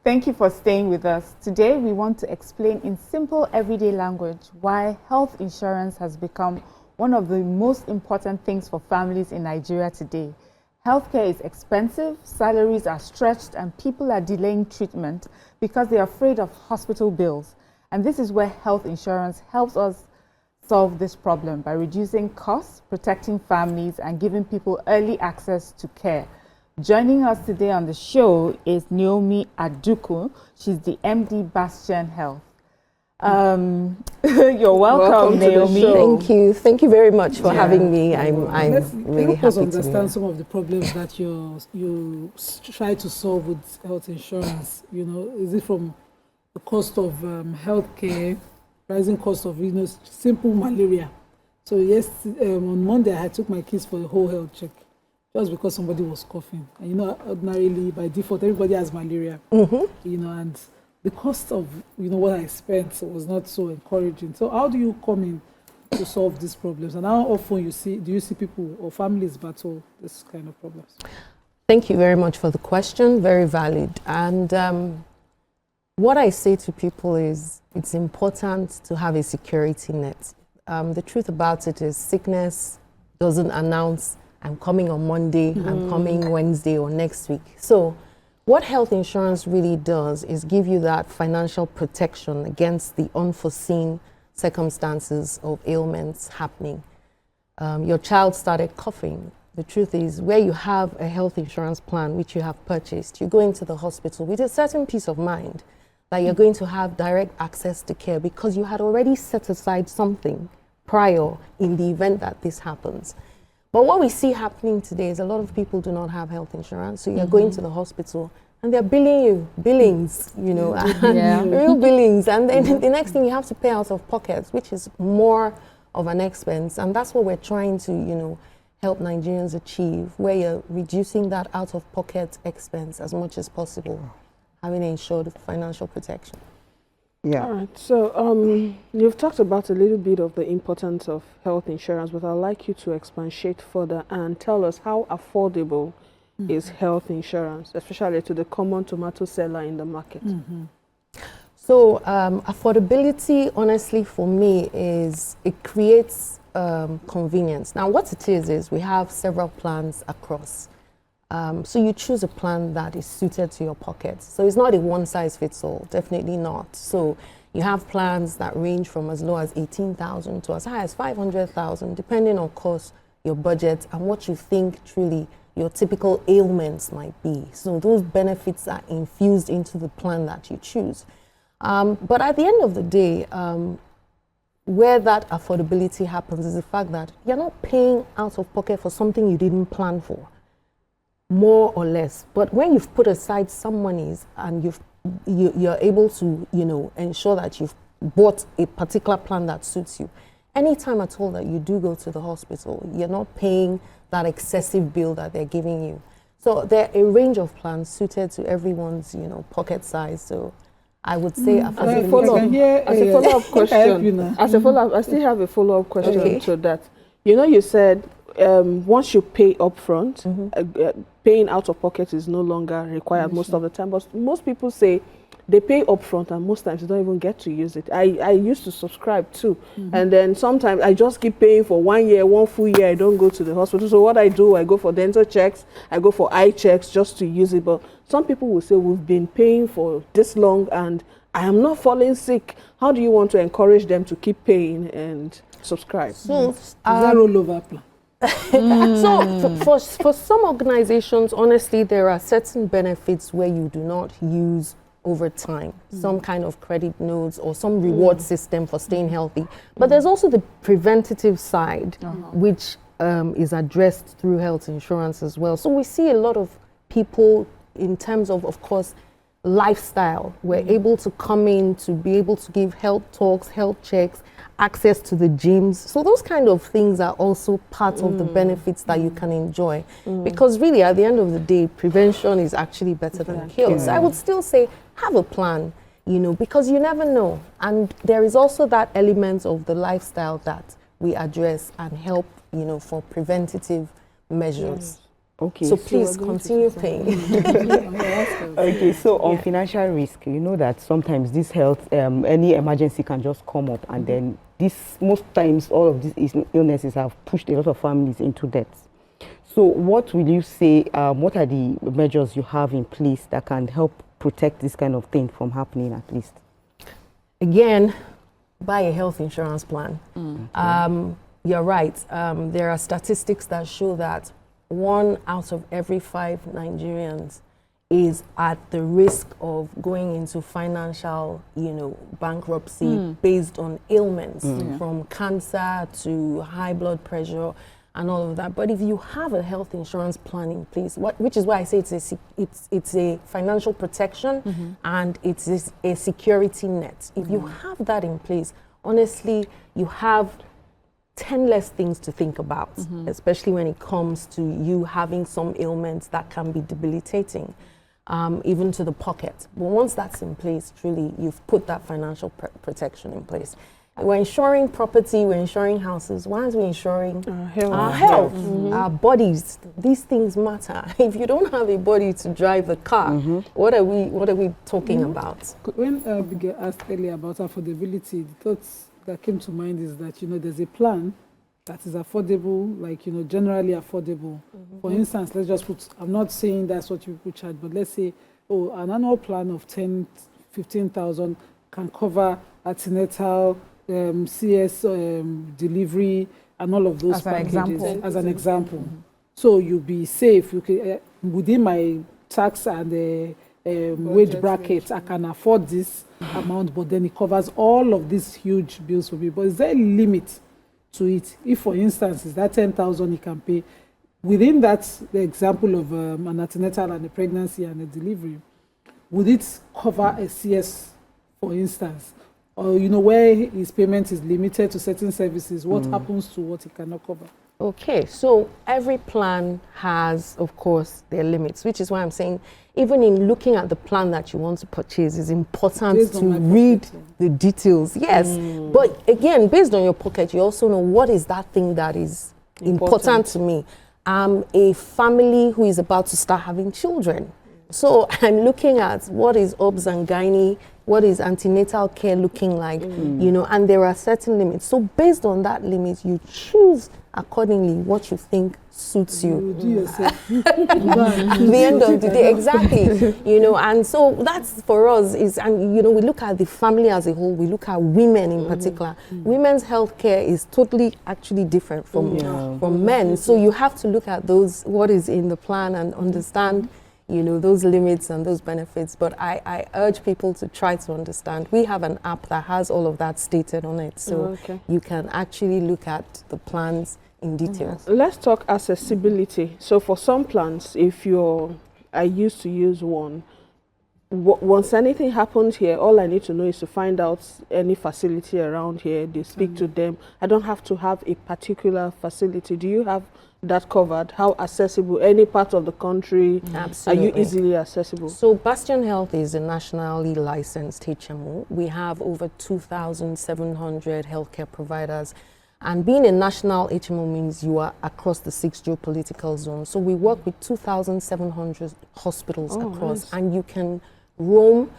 Thank you for staying with us. Today, we want to explain in simple everyday language why health insurance has become one of the most important things for families in Nigeria today. Healthcare is expensive, salaries are stretched, and people are delaying treatment because they are afraid of hospital bills. And this is where health insurance helps us solve this problem by reducing costs, protecting families, and giving people early access to care. Joining us today on the show is Naomi Aduku. She's the MD Bastion Health. You're welcome, Naomi. Thank you very much for having me. I'm really happy to understand some of the problems that you try to solve with health insurance. You know, is it from the cost of healthcare, rising cost of simple malaria? So yes, on Monday I took my kids for a whole health check, just because somebody was coughing. And ordinarily by default everybody has malaria. And the cost of what I spent was not so encouraging. So how do you come in to solve these problems? And how often do you see people or families battle this kind of problems? Thank you very much for the question. Very valid. And what I say to people is it's important to have a security net. The truth about it is sickness doesn't announce I'm coming on Monday, I'm coming Wednesday or next week. So what health insurance really does is give you that financial protection against the unforeseen circumstances of ailments happening. Your child started coughing. The truth is, where you have a health insurance plan which you have purchased, you go into the hospital with a certain peace of mind that you're going to have direct access to care because you had already set aside something prior in the event that this happens. But what we see happening today is a lot of people do not have health insurance. So you're going to the hospital and they're billing you, billings, real billings. And then the next thing you have to pay out of pocket, which is more of an expense. And that's what we're trying to, help Nigerians achieve, where you're reducing that out of pocket expense as much as possible, having ensured financial protection. Yeah. All right. So you've talked about a little bit of the importance of health insurance, but I'd like you to expatiate further and tell us how affordable is health insurance, especially to the common tomato seller in the market. So affordability, honestly, for me, is it creates convenience. Now, what it is we have several plans across. So you choose a plan that is suited to your pockets. So it's not a one-size-fits-all, definitely not. So you have plans that range from as low as 18,000 to as high as 500,000, depending on course, your budget, and what you think truly your typical ailments might be. So those benefits are infused into the plan that you choose. But at the end of the day, where that affordability happens is the fact that you're not paying out of pocket for something you didn't plan for, more or less. But when you've put aside some monies and you're able to, ensure that you've bought a particular plan that suits you, anytime at all that you do go to the hospital, you're not paying that excessive bill that they're giving you. So there are a range of plans suited to everyone's, pocket size. So I would say as a follow-up question, I still have a follow-up question to that. You said once you pay upfront, paying out of pocket is no longer required most of the time. But most people say they pay upfront and most times they don't even get to use it. I used to subscribe too. And then sometimes I just keep paying for 1 year, 1 full year, I don't go to the hospital. So what I do, I go for dental checks, I go for eye checks just to use it. But some people will say, we've been paying for this long and I am not falling sick. How do you want to encourage them to keep paying and subscribe? So, is that rollover plan? So for some organizations, honestly, there are certain benefits where you do not use over time, some kind of credit notes or some reward system for staying healthy. But there's also the preventative side, which is addressed through health insurance as well. So we see a lot of people in terms of course, lifestyle. We're able to come in to be able to give health talks, health checks, access to the gyms. So those kind of things are also part of the benefits that you can enjoy. Because really, at the end of the day, prevention is actually better than cure. So I would still say, have a plan, because you never know. And there is also that element of the lifestyle that we address and help, for preventative measures. Okay. So please continue paying. Okay, so on financial risk, you know that sometimes this health, any emergency can just come up, and then most times all of these illnesses have pushed a lot of families into debt. So what will you say, what are the measures you have in place that can help protect this kind of thing from happening at least? Again, buy a health insurance plan. You're right. There are statistics that show that 1 out of every 5 Nigerians is at the risk of going into financial, bankruptcy based on ailments, from cancer to high blood pressure and all of that. But if you have a health insurance plan in place, which is why I say it's a financial protection and it's a security net. If you have that in place, honestly, you have 10 less things to think about, especially when it comes to you having some ailments that can be debilitating, even to the pocket. But once that's in place, truly, you've put that financial protection in place. We're insuring property, we're insuring houses. Why are we insuring our health, our bodies? These things matter. If you don't have a body to drive the car, what are we talking about? When Abigail asked earlier about affordability, the thoughts that came to mind is that, there's a plan that is affordable, like, generally affordable. For instance, let's just put, I'm not saying that's what you would charge, but let's say, an annual plan of 10, 15,000 can cover antenatal, CS delivery, and all of those as packages. As an example. So you'll be safe. You can, within my tax and wage bracket, I can afford this amount, but then it covers all of these huge bills for me. But is there a limit to it? If, for instance, is that 10,000 you can pay, within that, the example of an antenatal and a pregnancy and a delivery, would it cover a CS, for instance? Or, where his payment is limited to certain services, what happens to what he cannot cover? Okay, so every plan has, of course, their limits, which is why I'm saying, even in looking at the plan that you want to purchase, it's important to read the details. Yes, but again, based on your pocket, you also know what is that thing that is important to me. I'm a family who is about to start having children. So I'm looking at what is obs and gynae, what is antenatal care looking like, and there are certain limits. So based on that limit, you choose accordingly what you think suits you. Do yourself. At the end of the day, exactly. And so that's for us we look at the family as a whole. We look at women in particular. Women's health care is totally actually different from men. So you have to look at what is in the plan and understand those limits and those benefits. But I urge people to try to understand. We have an app that has all of that stated on it. So you can actually look at the plans in detail. Let's talk accessibility. So for some plans, I used to use one. Once anything happens here, all I need to know is to find out any facility around here. They speak to them. I don't have to have a particular facility. Do you have that covered? How accessible? Any part of the country? Absolutely. Are you easily accessible? So Bastion Health is a nationally licensed HMO. We have over 2,700 healthcare providers. And being a national HMO means you are across the 6 geopolitical zones. So we work with 2,700 hospitals across, nice. And you can roam.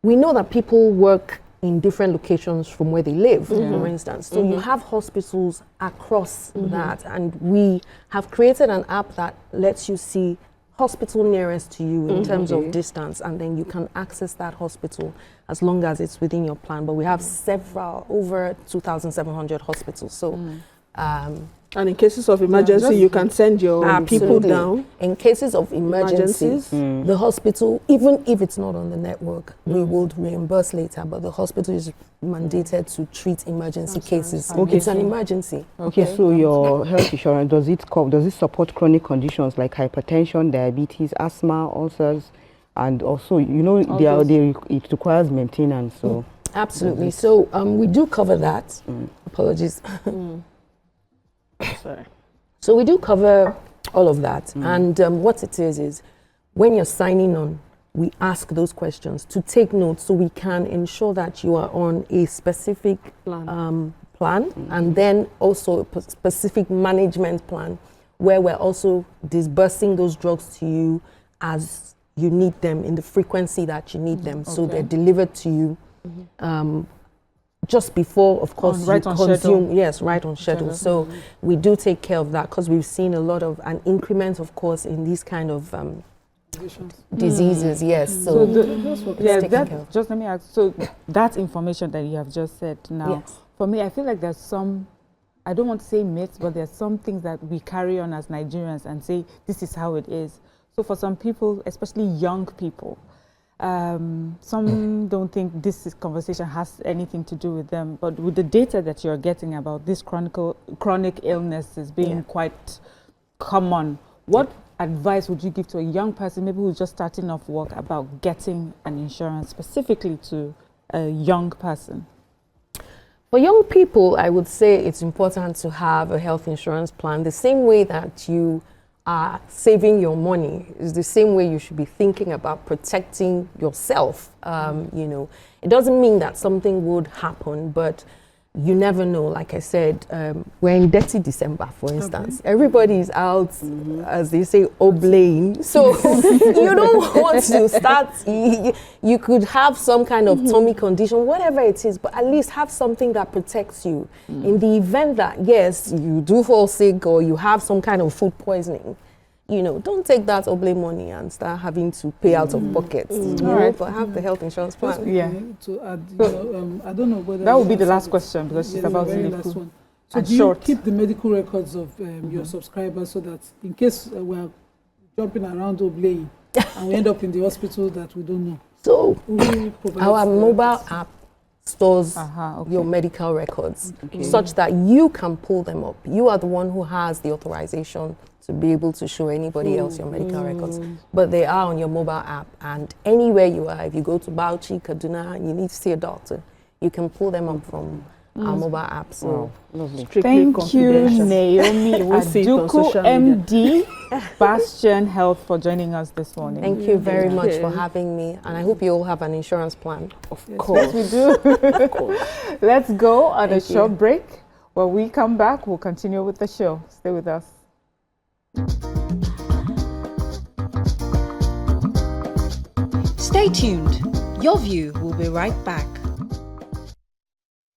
We know that people work in different locations from where they live, for instance. So you have hospitals across that, and we have created an app that lets you see hospital nearest to you in terms of distance, and then you can access that hospital as long as it's within your plan. But we have over 2,700 hospitals. So and in cases of emergency, you can send your people down. In cases of emergencies, the hospital, even if it's not on the network, we would reimburse later, but the hospital is mandated to treat emergency cases. Okay. It's an emergency. Okay, so your health insurance, does it support chronic conditions like hypertension, diabetes, asthma, ulcers, and also, it requires maintenance, so... Absolutely. So we do cover that. Apologies. Sorry. So we do cover all of that. And what it is when you're signing on, we ask those questions to take notes so we can ensure that you are on a specific plan and then also a specific management plan where we're also disbursing those drugs to you as you need them, in the frequency that you need them. So they're delivered to you just before, of course, right you on consume. schedule. Yes, right on schedule. So we do take care of that, because we've seen a lot of an increment, of course, in these kind of diseases. Yes. So, just let me ask. So that information that you have just said now, for me, I feel like there's some, I don't want to say myths, but there's some things that we carry on as Nigerians and say this is how it is. So for some people, especially young people, some don't think this conversation has anything to do with them, but with the data that you're getting about this chronic illnesses being quite common, what advice would you give to a young person, maybe who's just starting off work, about getting an insurance specifically to a young person? For young people, I would say it's important to have a health insurance plan. The same way that you are saving your money is the same way you should be thinking about protecting yourself. You know, it doesn't mean that something would happen, but you never know. Like I said, we're in dirty December, for instance. Everybody's out, as they say, oblaying. So you don't want to start, you could have some kind of tummy condition, whatever it is, but at least have something that protects you. In the event that, yes, you do fall sick or you have some kind of food poisoning, you know, don't take that oblay money and start having to pay out of pockets. You know, but have the health insurance plan. To add, I don't know whether that would be the last question, because she's about to leave. So do you keep the medical records of your subscribers, so that in case we're jumping around oblaying and we end up in the hospital that we don't know? So our mobile app stores your medical records such that you can pull them up. You are the one who has the authorization to be able to show anybody else your medical records. But they are on your mobile app, and anywhere you are, if you go to Bauchi, Kaduna, and you need to see a doctor, you can pull them up from our mobile app. So thank you, Naomi Aduku, MD, Bastion Health, for joining us this morning. Thank you very much for having me, and I hope you all have an insurance plan. Of course we do. Of course. Let's go on a short break. When we come back, we'll continue with the show. Stay with us. Stay tuned. Your View will be right back.